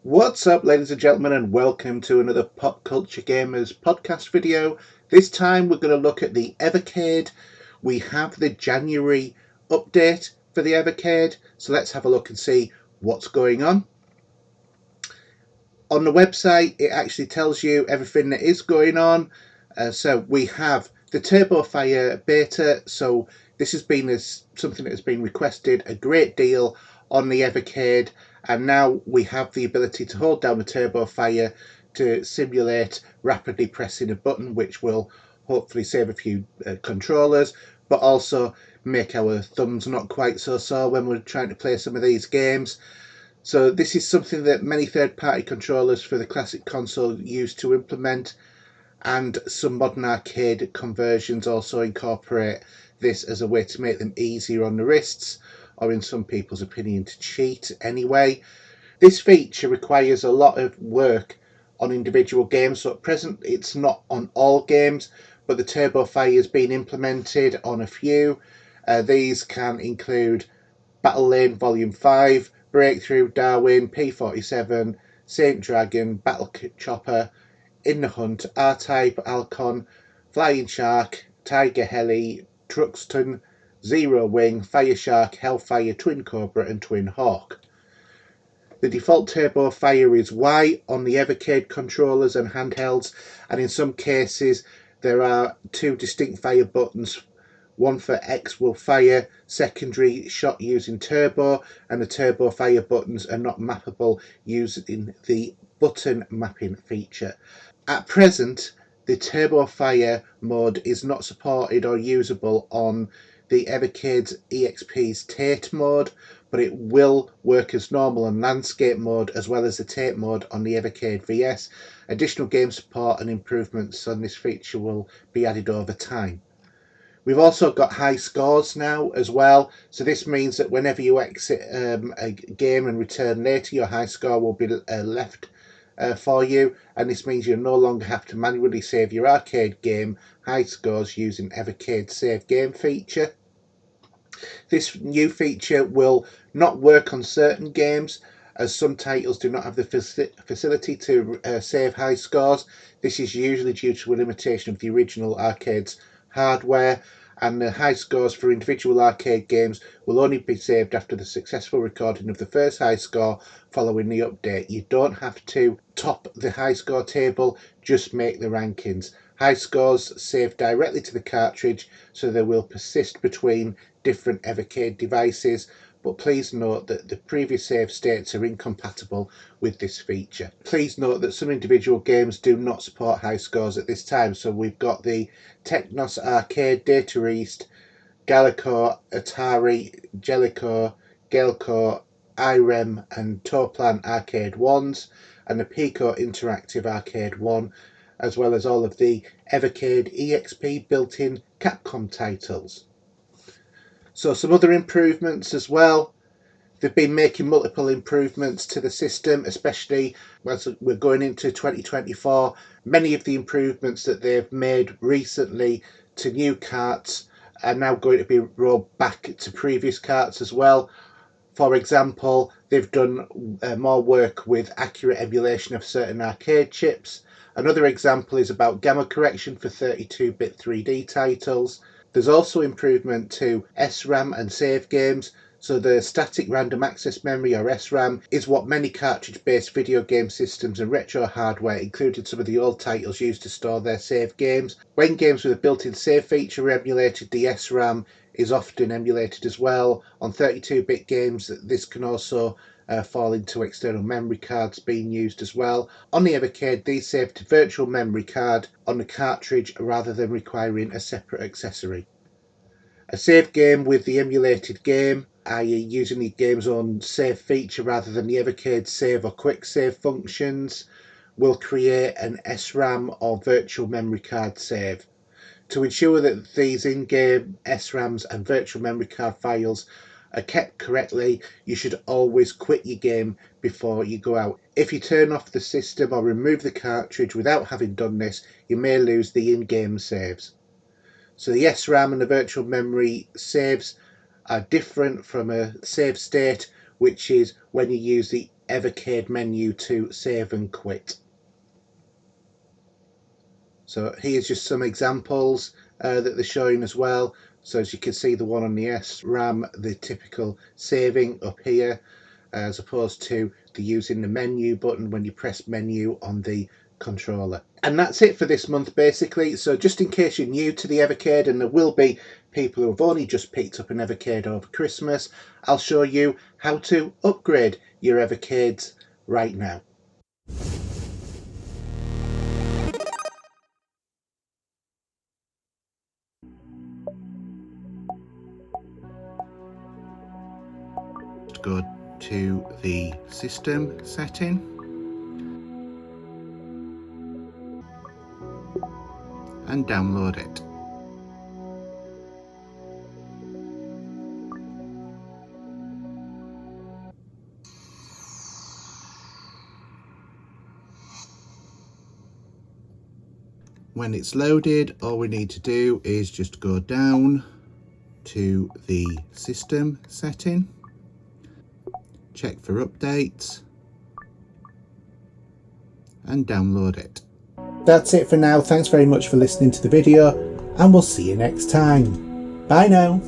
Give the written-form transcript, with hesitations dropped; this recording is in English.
What's up, ladies and gentlemen, and welcome to another Pop Culture Gamers podcast video. This time we're going to look at the Evercade. We have the January update for the Evercade, so let's have a look and see what's going on. On the website, it actually tells you everything that is going on. So we have the Turbo Fire beta. So this has been something that has been requested a great deal on the Evercade, and now we have the ability to hold down the Turbo Fire to simulate rapidly pressing a button, which will hopefully save a few controllers, but also make our thumbs not quite so sore when we're trying to play some of these games. So this is something that many third-party controllers for the classic console use to implement, and some modern arcade conversions also incorporate this as a way to make them easier on the wrists, or in some people's opinion to cheat anyway. This feature requires a lot of work on individual games, so at present it's not on all games, but the Turbo Fire has been implemented on a few. These can include Battle Lane Volume 5, Breakthrough, Darwin, P47, Saint Dragon, Battle Chopper, In the Hunt, R-Type, Alcon, Flying Shark, Tiger Heli, Truxton, Zero Wing, Fire Shark, Hellfire, Twin Cobra and Twin Hawk. The default Turbo Fire is white on the Evercade controllers and handhelds, and in some cases there are two distinct fire buttons. One for X will fire secondary shot using turbo, and the turbo fire buttons are not mappable using the button mapping feature. At present, the turbo fire mode is not supported or usable on the Evercade's EXP's Tate mode, but it will work as normal on landscape mode as well as the Tate mode on the Evercade VS. Additional game support and improvements on this feature will be added over time. We've also got high scores now as well, so this means that whenever you exit a game and return later, your high score will be left for you, and this means you no longer have to manually save your arcade game high scores using Evercade's save game feature. This new feature will not work on certain games, as some titles do not have the facility to save high scores. This is usually due to a limitation of the original arcade's hardware, and the high scores for individual arcade games will only be saved after the successful recording of the first high score following the update. You don't have to top the high score table, just make the rankings. High scores save directly to the cartridge, so they will persist between different Evercade devices, but please note that the previous save states are incompatible with this feature. Please note that some individual games do not support high scores at this time, so we've got the Technos Arcade, Data East, Gallicore, Atari, Jellicore, Gailcore, IREM and Toplan Arcade 1s, and the Pico Interactive Arcade 1, as well as all of the Evercade EXP built-in Capcom titles. So some other improvements as well. They've been making multiple improvements to the system, especially as we're going into 2024. Many of the improvements that they've made recently to new carts are now going to be rolled back to previous carts as well. For example, they've done more work with accurate emulation of certain arcade chips. Another example is about gamma correction for 32-bit 3D titles. There's also improvement to SRAM and save games. So the static random access memory, or SRAM, is what many cartridge-based video game systems and retro hardware, including some of the old titles, use to store their save games. When games with a built-in save feature are emulated, the SRAM is often emulated as well. On 32-bit games, this can also fall into external memory cards being used as well. On the Evercade, these save to virtual memory card on the cartridge rather than requiring a separate accessory. A save game with the emulated game, i.e. using the game's own save feature rather than the Evercade save or quick save functions, will create an SRAM or virtual memory card save. To ensure that these in-game SRAMs and virtual memory card files are kept correctly, you should always quit your game before you go out. If you turn off the system or remove the cartridge without having done this, you may lose the in-game saves. So the SRAM and the virtual memory saves are different from a save state, which is when you use the Evercade menu to save and quit. So here's just some examples that they're showing as well. So as you can see, the one on the SRAM, the typical saving up here, as opposed to the using the menu button when you press menu on the controller. And that's it for this month basically. So just in case you're new to the Evercade, and there will be people who have only just picked up an Evercade over Christmas, I'll show you how to upgrade your Evercades right now. Go to the system setting and download it. When it's loaded, all we need to do is just go down to the system setting, check for updates and download it. That's it for now. Thanks very much for listening to the video, and we'll see you next time. Bye now.